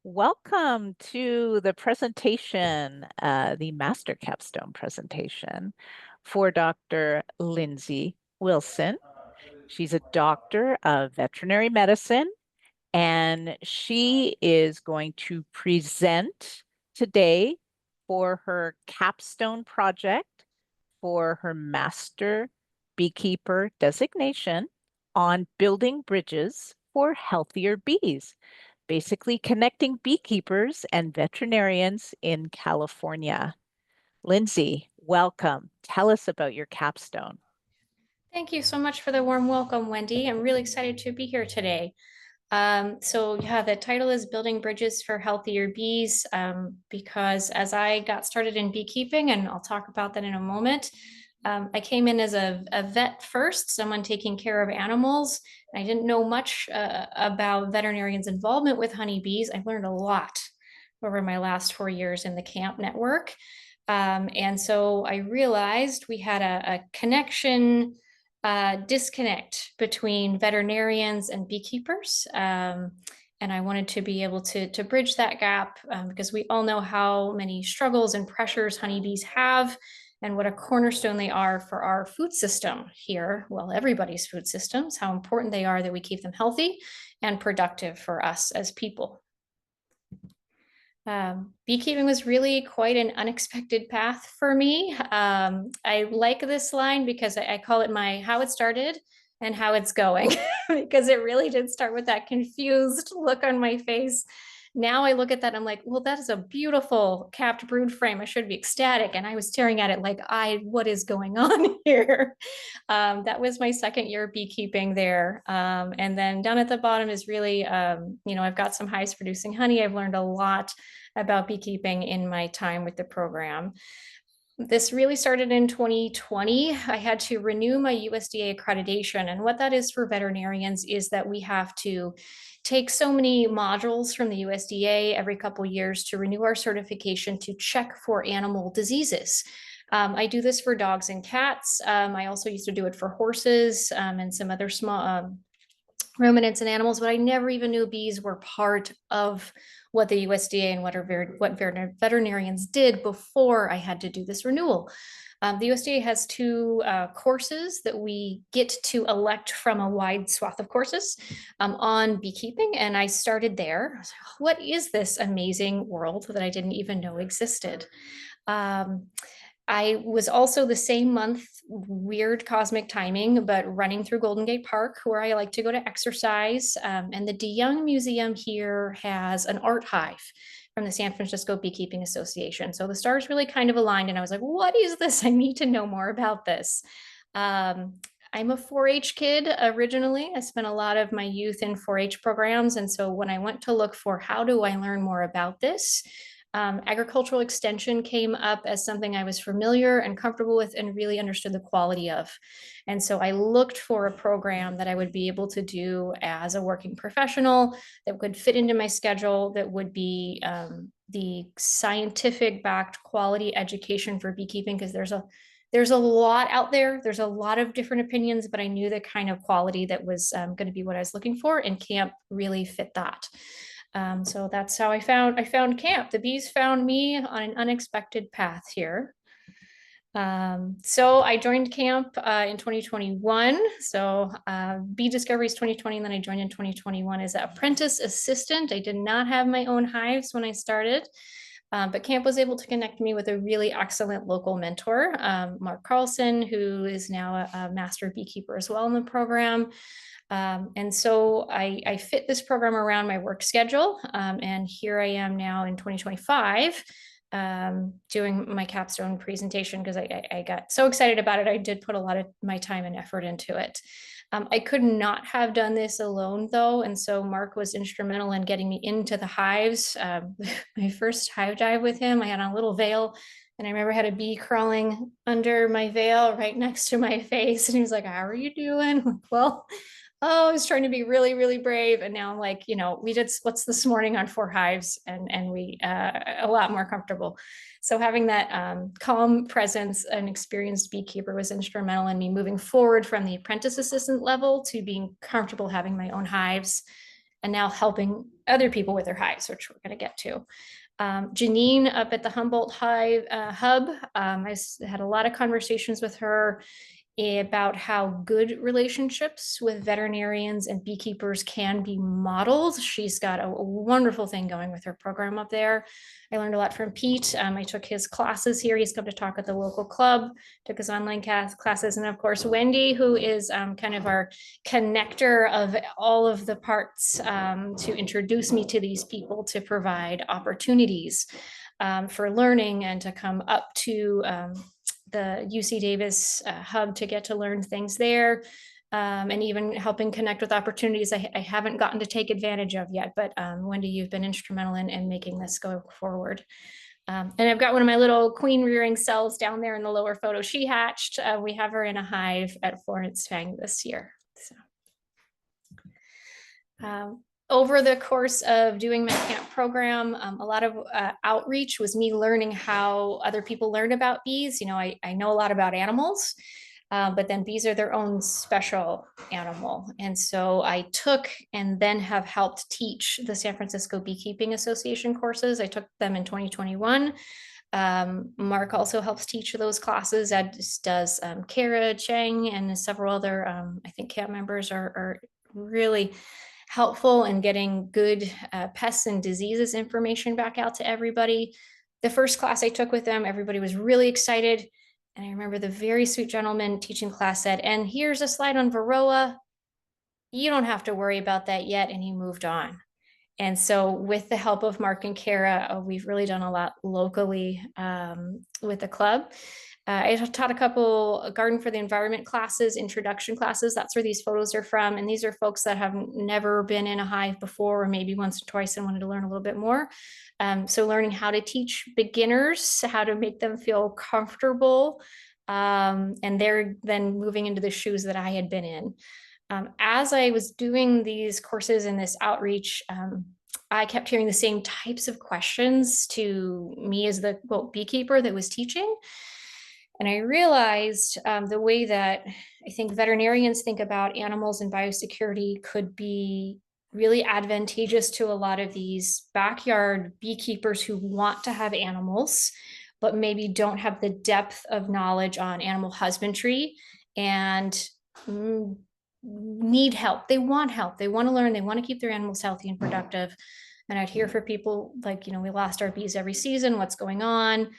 Welcome to the presentation, the Master Capstone presentation for Dr. Lindsay Wilson. She's a doctor of veterinary medicine, and she is going to present today for her capstone project for her Master Beekeeper designation on building bridges for healthier bees, basically connecting beekeepers and veterinarians in California. Lindsay, welcome. Tell us about your capstone. Thank you so much for the warm welcome, Wendy. I'm really excited to be here today. The title is Building Bridges for Healthier Bees, because as I got started in beekeeping, and I'll talk about that in a moment, I came in as a vet first, someone taking care of animals. I didn't know much about veterinarians' involvement with honeybees. I learned a lot over my last 4 years in the camp network. And so I realized we had a connection disconnect between veterinarians and beekeepers. And I wanted to be able to bridge that gap because we all know how many struggles and pressures honeybees have and what a cornerstone they are for our food system here. Well, everybody's food systems, how important they are that we keep them healthy and productive for us as people. Beekeeping was really quite an unexpected path for me. I like this line because I call it my how it started and how it's going, because it really did start with that confused look on my face. Now I look at that, and I'm like, well, that is a beautiful capped brood frame. I should be ecstatic. And I was staring at it like, what is going on here? That was my second year of beekeeping there. And then down at the bottom is really, I've got some hives producing honey. I've learned a lot about beekeeping in my time with the program. This really started in 2020. I had to renew my USDA accreditation. And what that is for veterinarians is that we have to take so many modules from the USDA every couple of years to renew our certification to check for animal diseases. I do this for dogs and cats. I also used to do it for horses and some other small ruminants and animals, but I never even knew bees were part of what the USDA and what veterinarians did before I had to do this renewal. The USDA has two courses that we get to elect from a wide swath of courses on beekeeping, and I started there. I was like, what is this amazing world that I didn't even know existed? I was also the same month, weird cosmic timing, but running through Golden Gate Park, where I like to go to exercise. And the DeYoung Museum here has an art hive from the San Francisco Beekeeping Association. So the stars really kind of aligned, and I was like, what is this? I need to know more about this. I'm a 4-H kid originally. I spent a lot of my youth in 4-H programs. And so when I went to look for how do I learn more about this, agricultural extension came up as something I was familiar and comfortable with and really understood the quality of. And so I looked for a program that I would be able to do as a working professional that would fit into my schedule, that would be the scientific backed quality education for beekeeping, because there's a lot out there. There's a lot of different opinions, but I knew the kind of quality that was going to be what I was looking for, and camp really fit that. So that's how I found camp. The bees found me on an unexpected path here. So I joined camp in 2021. So Bee Discoveries 2020, and then I joined in 2021 as an apprentice assistant. I did not have my own hives when I started. But camp was able to connect me with a really excellent local mentor, Mark Carlson, who is now a master beekeeper as well in the program. And so I fit this program around my work schedule. And here I am now in 2025 doing my capstone presentation because I got so excited about it. I did put a lot of my time and effort into it. I could not have done this alone though. And so Mark was instrumental in getting me into the hives. My first hive dive with him, I had on a little veil, and I remember I had a bee crawling under my veil right next to my face. And he was like, how are you doing? Like, well, oh, I was trying to be really, really brave. And now I'm like, we did splits this morning on 4 hives, and we a lot more comfortable. So having that calm presence and experienced beekeeper was instrumental in me moving forward from the apprentice assistant level to being comfortable having my own hives, and now helping other people with their hives, which we're going to get to. Janine up at the Humboldt Hive Hub, I had a lot of conversations with her about how good relationships with veterinarians and beekeepers can be modeled. She's got a wonderful thing going with her program up there. I learned a lot from Pete. I took his classes here. He's come to talk at the local club, took his online classes. And of course, Wendy, who is kind of our connector of all of the parts to introduce me to these people, to provide opportunities for learning and to come up to the UC Davis hub to get to learn things there, and even helping connect with opportunities I haven't gotten to take advantage of yet. But Wendy, you've been instrumental in making this go forward. And I've got one of my little queen rearing cells down there in the lower photo. She hatched. We have her in a hive at Florence Fang this year. So. Over the course of doing my camp program, a lot of outreach was me learning how other people learn about bees. You know, I know a lot about animals, but then bees are their own special animal. And so I took and then have helped teach the San Francisco Beekeeping Association courses. I took them in 2021. Mark also helps teach those classes, as does Kara Chang and several other, I think, camp members are really helpful in getting good pests and diseases information back out to everybody. The first class I took with them, everybody was really excited. And I remember the very sweet gentleman teaching class said, and here's a slide on Varroa. You don't have to worry about that yet. And he moved on. And so with the help of Mark and Kara, we've really done a lot locally with the club. I taught a couple Garden for the Environment classes, introduction classes. That's where these photos are from. And these are folks that have never been in a hive before, or maybe once or twice and wanted to learn a little bit more. So learning how to teach beginners, how to make them feel comfortable. And they're then moving into the shoes that I had been in. As I was doing these courses and this outreach, I kept hearing the same types of questions to me as the beekeeper that was teaching. And I realized the way that I think veterinarians think about animals and biosecurity could be really advantageous to a lot of these backyard beekeepers who want to have animals, but maybe don't have the depth of knowledge on animal husbandry and need help. They want help. They want to learn. They want to keep their animals healthy and productive. And I'd hear for people like, you know, we lost our bees every season. What's going on?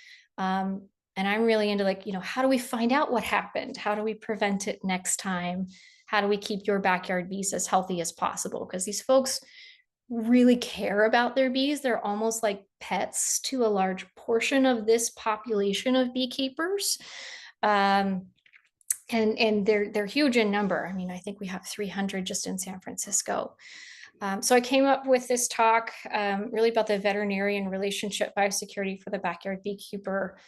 And I'm really into like, you know, how do we find out what happened? How do we prevent it next time? How do we keep your backyard bees as healthy as possible? Because these folks really care about their bees. They're almost like pets to a large portion of this population of beekeepers. And they're huge in number. I mean, I think we have 300 just in San Francisco. So I came up with this talk really about the veterinarian relationship biosecurity for the backyard beekeeper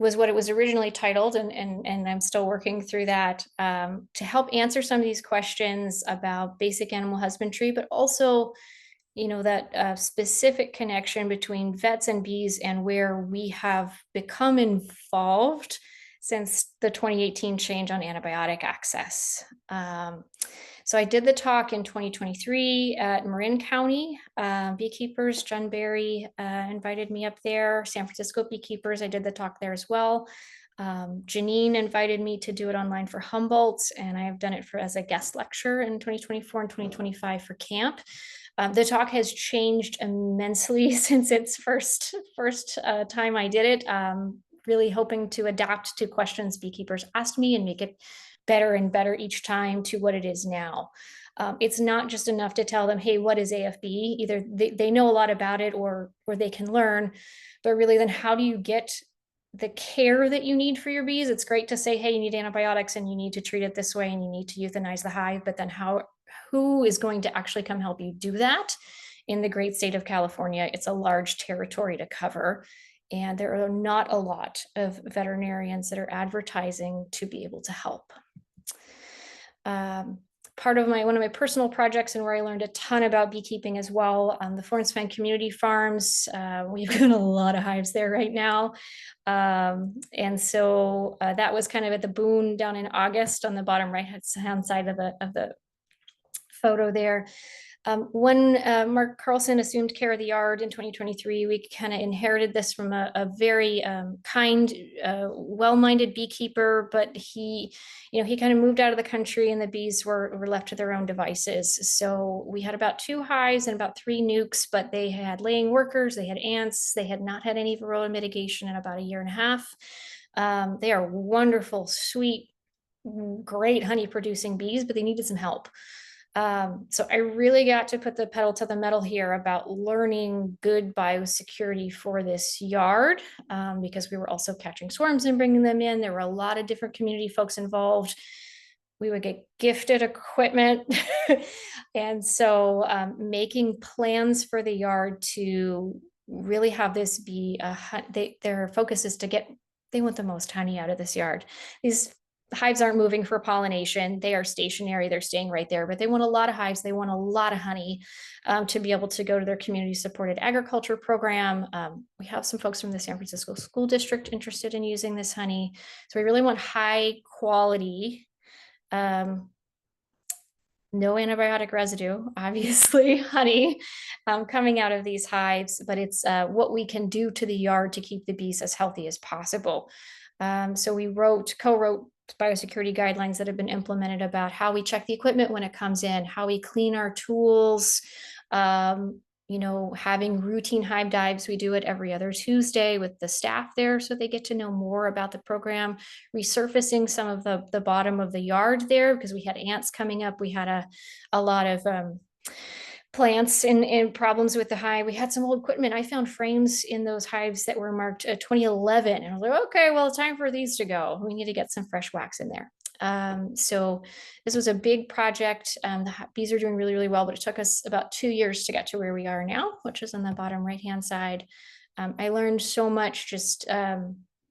was what it was originally titled, and I'm still working through that to help answer some of these questions about basic animal husbandry, but also, you know, that specific connection between vets and bees and where we have become involved since the 2018 change on antibiotic access. So I did the talk in 2023 at Marin County Beekeepers. John Barry invited me up there. San Francisco Beekeepers, I did the talk there as well. Janine invited me to do it online for Humboldt, and I have done it as a guest lecture in 2024 and 2025 for camp. The talk has changed immensely since its first time I did it. Really hoping to adapt to questions beekeepers asked me and make it better and better each time to what it is now. It's not just enough to tell them, hey, what is AFB? Either they know a lot about it or they can learn, but really then how do you get the care that you need for your bees? It's great to say, hey, you need antibiotics and you need to treat it this way and you need to euthanize the hive, but then who is going to actually come help you do that? In the great state of California, it's a large territory to cover. And there are not a lot of veterinarians that are advertising to be able to help. Part of one of my personal projects and where I learned a ton about beekeeping as well, the Florence Fang Community Farms. We've got a lot of hives there right now. And so that was kind of at the Boone down in August on the bottom right hand side of the photo there. When Mark Carlson assumed care of the yard in 2023, we kind of inherited this from a very kind, well-minded beekeeper, but he kind of moved out of the country and the bees were left to their own devices. So we had about 2 hives and about 3 nukes, but they had laying workers, they had ants, they had not had any varroa mitigation in about a year and a half. They are wonderful, sweet, great honey producing bees, but they needed some help. So I really got to put the pedal to the metal here about learning good biosecurity for this yard, because we were also catching swarms and bringing them in. There were a lot of different community folks involved. We would get gifted equipment. And so making plans for the yard to really have this be their focus is to they want the most honey out of this yard. These hives aren't moving for pollination. They are stationary. They're staying right there, but they want a lot of hives. They want a lot of honey to be able to go to their community supported agriculture program. We have some folks from the San Francisco School District interested in using this honey. So we really want high quality, no antibiotic residue, obviously, honey coming out of these hives, but it's what we can do to the yard to keep the bees as healthy as possible. So we co-wrote biosecurity guidelines that have been implemented about how we check the equipment when it comes in, how we clean our tools, having routine hive dives. We do it every other Tuesday with the staff there so they get to know more about the program, resurfacing some of the bottom of the yard there because we had ants coming up. We had a lot of plants and problems with the hive. We had some old equipment. I found frames in those hives that were marked 2011. And I was like, okay, well, it's time for these to go. We need to get some fresh wax in there. So this was a big project. The bees are doing really, really well, but it took us about 2 years to get to where we are now, which is on the bottom right-hand side. I learned so much just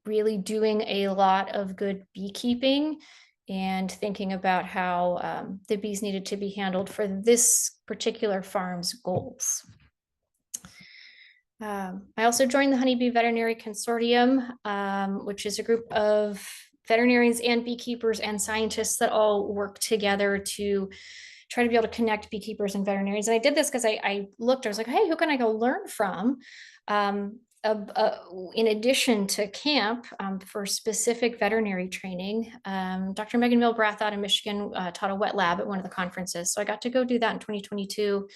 really doing a lot of good beekeeping and thinking about how the bees needed to be handled for this particular farm's goals. I also joined the Honeybee Veterinary Consortium, which is a group of veterinarians and beekeepers and scientists that all work together to try to be able to connect beekeepers and veterinarians. And I did this because I was like, hey, who can I go learn from? In addition to camp for specific veterinary training, Dr. Megan Milbrath out of Michigan taught a wet lab at one of the conferences. So I got to go do that in 2022.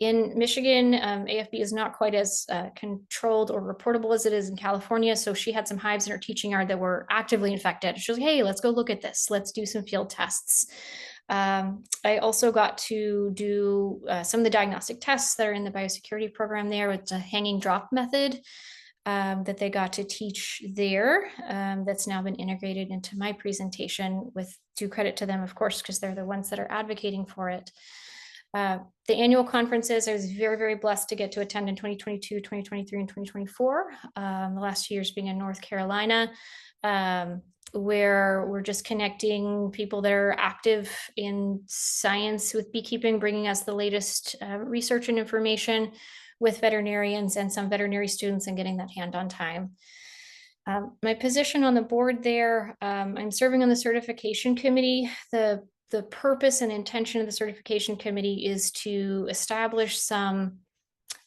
In Michigan, AFB is not quite as controlled or reportable as it is in California. So she had some hives in her teaching yard that were actively infected. She was like, hey, let's go look at this. Let's do some field tests. I also got to do some of the diagnostic tests that are in the biosecurity program there with the hanging drop method that they got to teach there. That's now been integrated into my presentation with due credit to them, of course, because they're the ones that are advocating for it. The annual conferences, I was very, very blessed to get to attend in 2022, 2023, and 2024. The last 2 years being in North Carolina, where we're just connecting people that are active in science with beekeeping, bringing us the latest research and information with veterinarians and some veterinary students and getting that hand-on time. My position on the board there, I'm serving on the certification committee. The purpose and intention of the certification committee is to establish some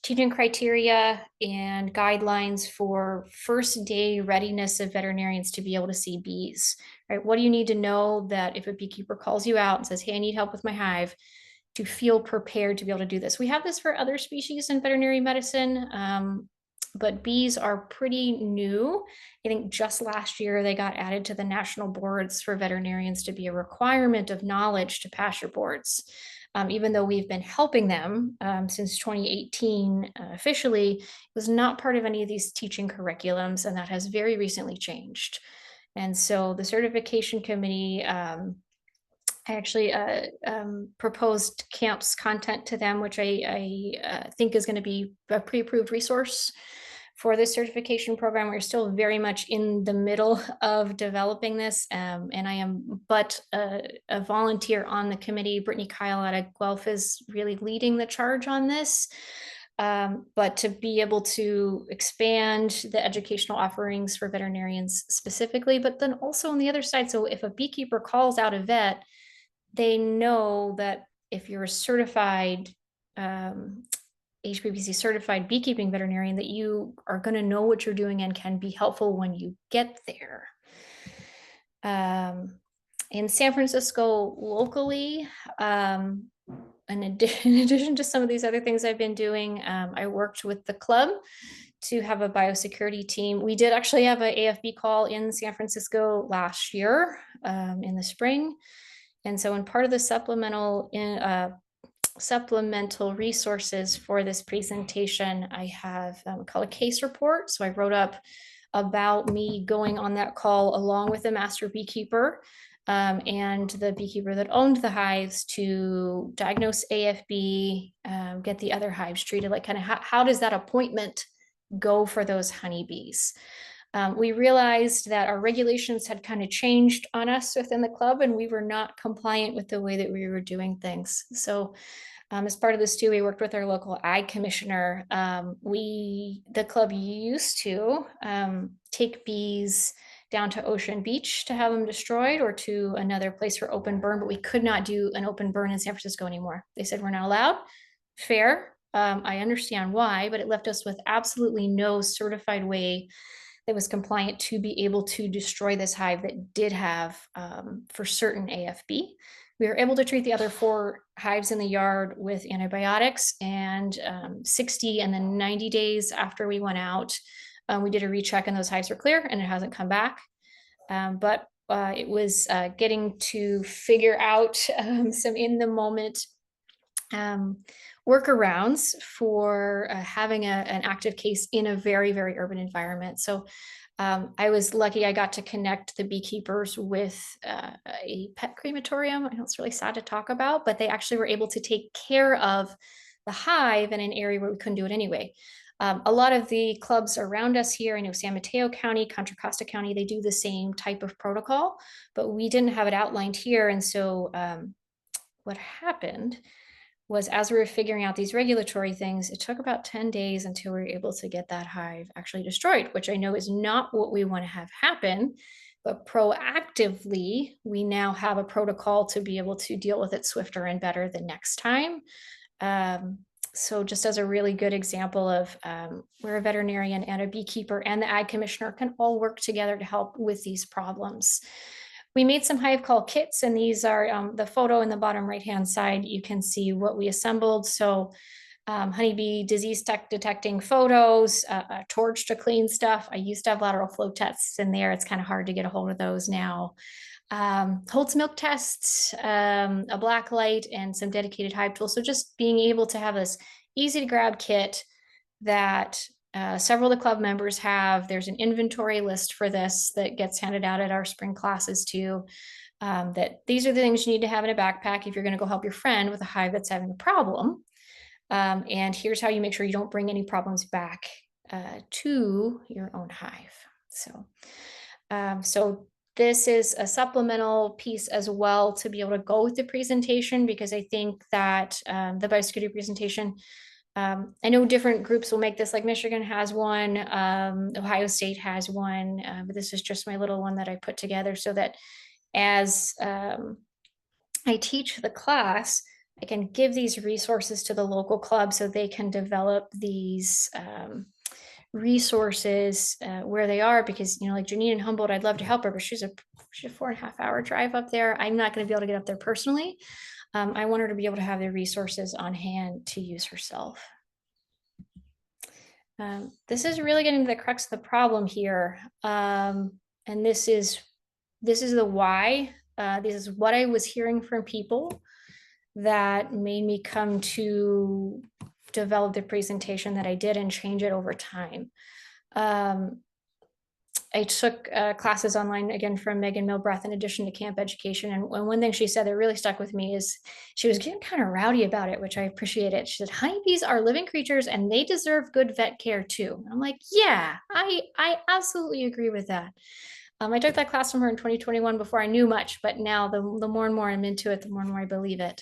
teaching criteria and guidelines for first day readiness of veterinarians to be able to see bees, right? What do you need to know that if a beekeeper calls you out and says, hey, I need help with my hive, to feel prepared to be able to do this? We have this for other species in veterinary medicine, but bees are pretty new. I think just last year they got added to the national boards for veterinarians to be a requirement of knowledge to pass your boards. Even though we've been helping them since 2018 officially, it was not part of any of these teaching curriculums, and that has very recently changed. And so the certification committee, I actually proposed CAMP's content to them, which I think is going to be a pre-approved resource for this certification program. We're still very much in the middle of developing this, and I am but a volunteer on the committee. Brittany Kyle out of Guelph is really leading the charge on this. But to be able to expand the educational offerings for veterinarians specifically, but then also on the other side, so if a beekeeper calls out a vet, they know that if you're a certified HPPC certified beekeeping veterinarian, that you are going to know what you're doing and can be helpful when you get there. In San Francisco locally, in addition to some of these other things I've been doing, I worked with the club to have a biosecurity team. We did actually have an AFB call in San Francisco last year, in the spring. And so in part of the supplemental resources for this presentation, I have called a case report. So I wrote up about me going on that call along with the master beekeeper, and the beekeeper that owned the hives, to diagnose AFB, get the other hives treated. Like, kind of how does that appointment go for those honeybees? We realized that our regulations had kind of changed on us within the club, and we were not compliant with the way that we were doing things. So as part of this too, we worked with our local ag commissioner. The club used to take bees down to Ocean Beach to have them destroyed, or to another place for open burn, but we could not do an open burn in San Francisco anymore. They said we're not allowed. Fair. I understand why, but it left us with absolutely no certified way that was compliant to be able to destroy this hive that did have, for certain, AFB. We were able to treat the other 4 hives in the yard with antibiotics, and 60 and then 90 days after we went out, we did a recheck and those hives were clear, and it hasn't come back. But it was getting to figure out some in the moment workarounds for having an active case in a very, very urban environment. So I was lucky I got to connect the beekeepers with a pet crematorium. I know it's really sad to talk about, but they actually were able to take care of the hive in an area where we couldn't do it anyway. A lot of the clubs around us here, I know San Mateo County, Contra Costa County, they do the same type of protocol, but we didn't have it outlined here. And so what happened was, as we were figuring out these regulatory things, it took about 10 days until we were able to get that hive actually destroyed, which I know is not what we want to have happen. But proactively, we now have a protocol to be able to deal with it swifter and better the next time. So just as a really good example of where a veterinarian and a beekeeper and the ag commissioner can all work together to help with these problems. We made some hive call kits, and these are the photo in the bottom right-hand side. You can see what we assembled. So honeybee disease detecting photos, a torch to clean stuff. I used to have lateral flow tests in there. It's kind of hard to get a hold of those now. Holt's milk tests, a black light, and some dedicated hive tools. So just being able to have this easy to grab kit that several of the club members have. There's an inventory list for this that gets handed out at our spring classes too. That these are the things you need to have in a backpack if you're going to go help your friend with a hive that's having a problem. And here's how you make sure you don't bring any problems back to your own hive. So this is a supplemental piece as well to be able to go with the presentation, because I think that the biosecurity presentation, I know different groups will make this, like Michigan has one, Ohio State has one, but this is just my little one that I put together so that as I teach the class, I can give these resources to the local club so they can develop these resources where they are, because, like Janine in Humboldt, I'd love to help her, but she's a 4.5-hour drive up there. I'm not going to be able to get up there personally. I want her to be able to have the resources on hand to use herself. This is really getting to the crux of the problem here. And this is the why. This is what I was hearing from people that made me come to develop the presentation that I did and change it over time. I took classes online again from Megan Milbreath in addition to camp education. And one thing she said that really stuck with me is she was getting kind of rowdy about it, which I appreciated. She said, honeybees are living creatures and they deserve good vet care too. And I'm like, yeah, I absolutely agree with that. I took that class from her in 2021 before I knew much, but now the more and more I'm into it, the more and more I believe it.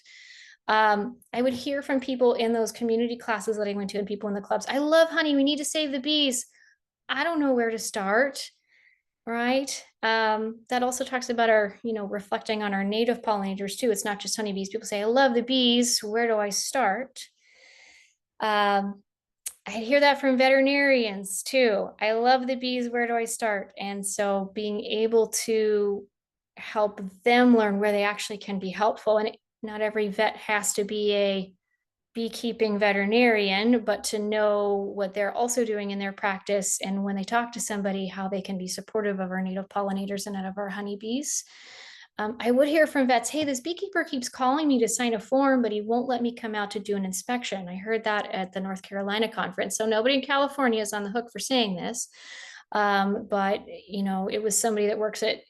I would hear from people in those community classes that I went to and people in the clubs, I love honey, we need to save the bees. I don't know where to start. Right. That also talks about our, reflecting on our native pollinators too. It's not just honeybees. People say, I love the bees. Where do I start? I hear that from veterinarians too. I love the bees. Where do I start? And so being able to help them learn where they actually can be helpful. And not every vet has to be a beekeeping veterinarian, but to know what they're also doing in their practice. And when they talk to somebody, how they can be supportive of our native pollinators and of our honeybees. I would hear from vets, hey, this beekeeper keeps calling me to sign a form, but he won't let me come out to do an inspection. I heard that at the North Carolina conference. So nobody in California is on the hook for saying this. But it was somebody that works at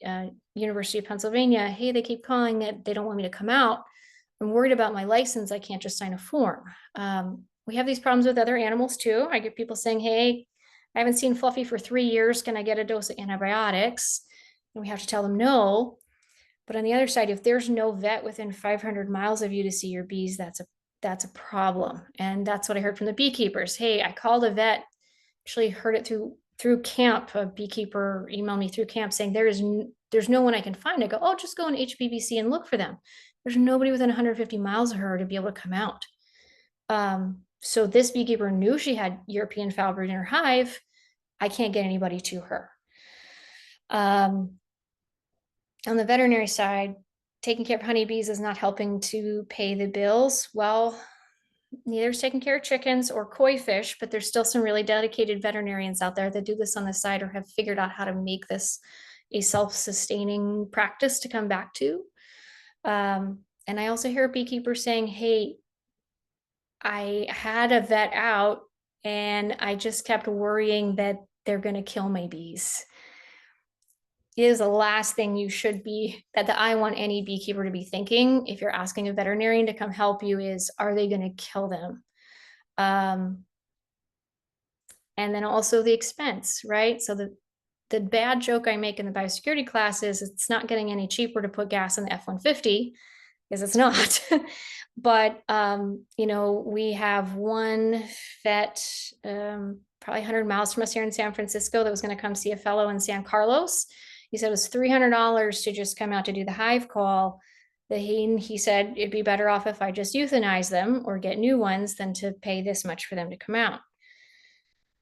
University of Pennsylvania. Hey, they keep calling that they don't want me to come out. I'm worried about my license. I can't just sign a form. We have these problems with other animals too. I get people saying, hey, I haven't seen Fluffy for 3 years. Can I get a dose of antibiotics? And we have to tell them no. But on the other side, if there's no vet within 500 miles of you to see your bees, that's a problem. And that's what I heard from the beekeepers. Hey, I called a vet, actually heard it through camp. A beekeeper emailed me through camp saying there's no one I can find. I go, oh, just go on HBBC and look for them. There's nobody within 150 miles of her to be able to come out. So this beekeeper knew she had European foulbrood in her hive. I can't get anybody to her. On the veterinary side, taking care of honeybees is not helping to pay the bills. Well, neither is taking care of chickens or koi fish, but there's still some really dedicated veterinarians out there that do this on the side or have figured out how to make this a self-sustaining practice to come back to. And I also hear beekeepers saying, hey, I had a vet out and I just kept worrying that they're going to kill my bees. It is the last thing you should be, that I want any beekeeper to be thinking if you're asking a veterinarian to come help you is, are they going to kill them? And then also the expense, right? So the bad joke I make in the biosecurity class is it's not getting any cheaper to put gas in the F-150, because it's not. But we have one vet probably 100 miles from us here in San Francisco that was going to come see a fellow in San Carlos. He said it was $300 to just come out to do the hive call. He said it'd be better off if I just euthanize them or get new ones than to pay this much for them to come out.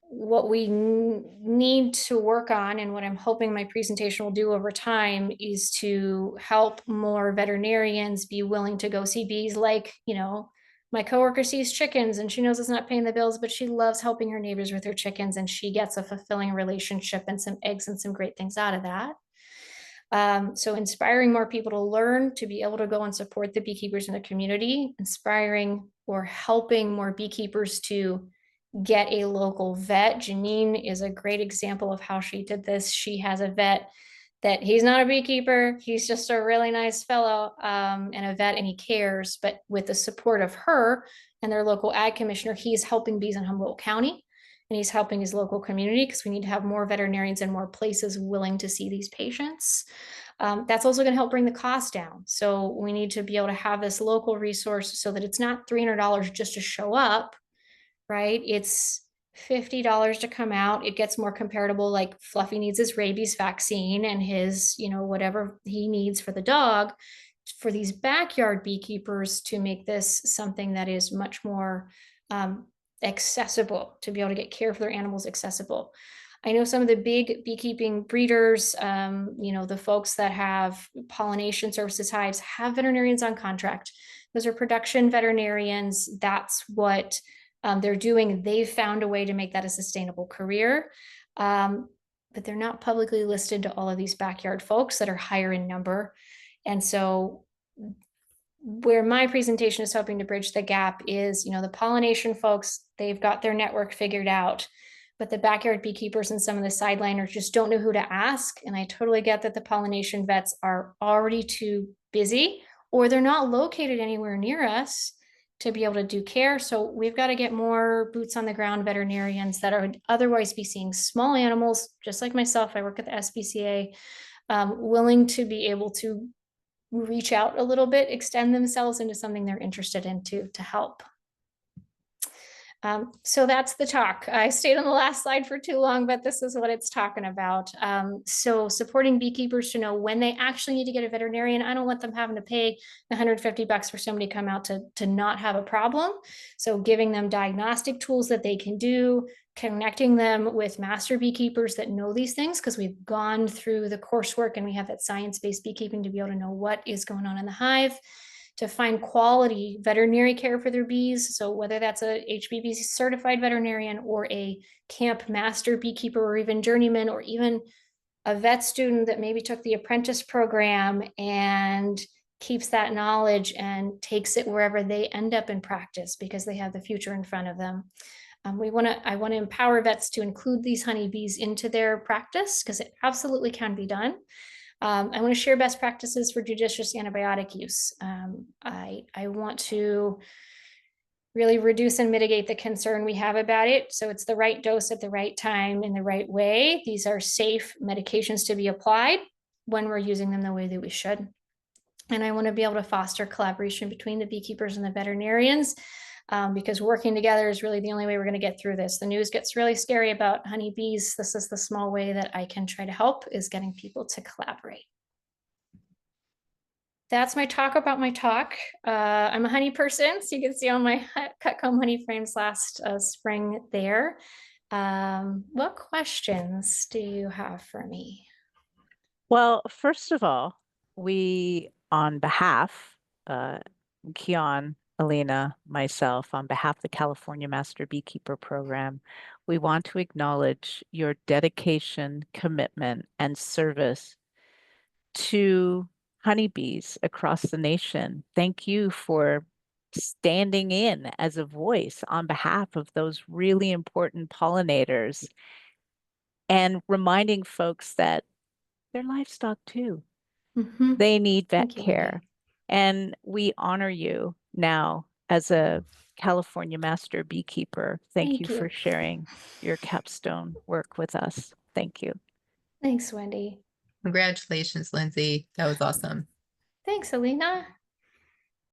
What we need to work on, and what I'm hoping my presentation will do over time, is to help more veterinarians be willing to go see bees. Like, my coworker sees chickens and she knows it's not paying the bills, but she loves helping her neighbors with her chickens, and she gets a fulfilling relationship and some eggs and some great things out of that. So inspiring more people to learn, to be able to go and support the beekeepers in the community, inspiring or helping more beekeepers to get a local vet. Janine is a great example of how she did this. She has a vet that he's not a beekeeper. He's just a really nice fellow and a vet, and he cares. But with the support of her and their local ag commissioner, he's helping bees in Humboldt County, and he's helping his local community, because we need to have more veterinarians and more places willing to see these patients. That's also going to help bring the cost down. So we need to be able to have this local resource so that it's not $300 just to show up, right? It's $50 to come out. It gets more comparable. Like Fluffy needs his rabies vaccine and his, whatever he needs for the dog. For these backyard beekeepers, to make this something that is much more accessible, to be able to get care for their animals accessible. I know some of the big beekeeping breeders, the folks that have pollination services hives, have veterinarians on contract. Those are production veterinarians. That's what they're doing. They've found a way to make that a sustainable career, but they're not publicly listed to all of these backyard folks that are higher in number. And so where my presentation is hoping to bridge the gap is, the pollination folks, they've got their network figured out, but the backyard beekeepers and some of the sideliners just don't know who to ask. And I totally get that the pollination vets are already too busy, or they're not located anywhere near us to be able to do care. So we've got to get more boots on the ground veterinarians that are otherwise be seeing small animals, just like myself. I work at the SPCA, willing to be able to reach out a little bit, extend themselves into something they're interested in to help. So that's the talk. I stayed on the last slide for too long, but this is what it's talking about. So supporting beekeepers to know when they actually need to get a veterinarian. I don't want them having to pay $150 for somebody to come out to not have a problem. So giving them diagnostic tools that they can do, connecting them with master beekeepers that know these things, because we've gone through the coursework and we have that science-based beekeeping to be able to know what is going on in the hive, to find quality veterinary care for their bees. So whether that's a HBBC certified veterinarian or a camp master beekeeper or even journeyman or even a vet student that maybe took the apprentice program and keeps that knowledge and takes it wherever they end up in practice because they have the future in front of them. I want to empower vets to include these honeybees into their practice because it absolutely can be done. I want to share best practices for judicious antibiotic use. I want to really reduce and mitigate the concern we have about it. So it's the right dose at the right time in the right way. These are safe medications to be applied when we're using them the way that we should. And I want to be able to foster collaboration between the beekeepers and the veterinarians because working together is really the only way we're going to get through this. The news gets really scary about honeybees. This is the small way that I can try to help, is getting people to collaborate. That's my talk about my talk. I'm a honey person, so you can see all my cut comb honey frames last spring there. What questions do you have for me? Well, first of all, we, on behalf, Kian, Alina, myself, on behalf of the California Master Beekeeper Program, we want to acknowledge your dedication, commitment, and service to honeybees across the nation. Thank you for standing in as a voice on behalf of those really important pollinators and reminding folks that they're livestock too. Mm-hmm. They need vet Thank you, care. Wendy. And we honor you now as a California Master Beekeeper. Thank you Thank for you. sharing your capstone work with us. Thank you. Thanks, Wendy. Congratulations, Lindsay. That was awesome. Thanks, Alina.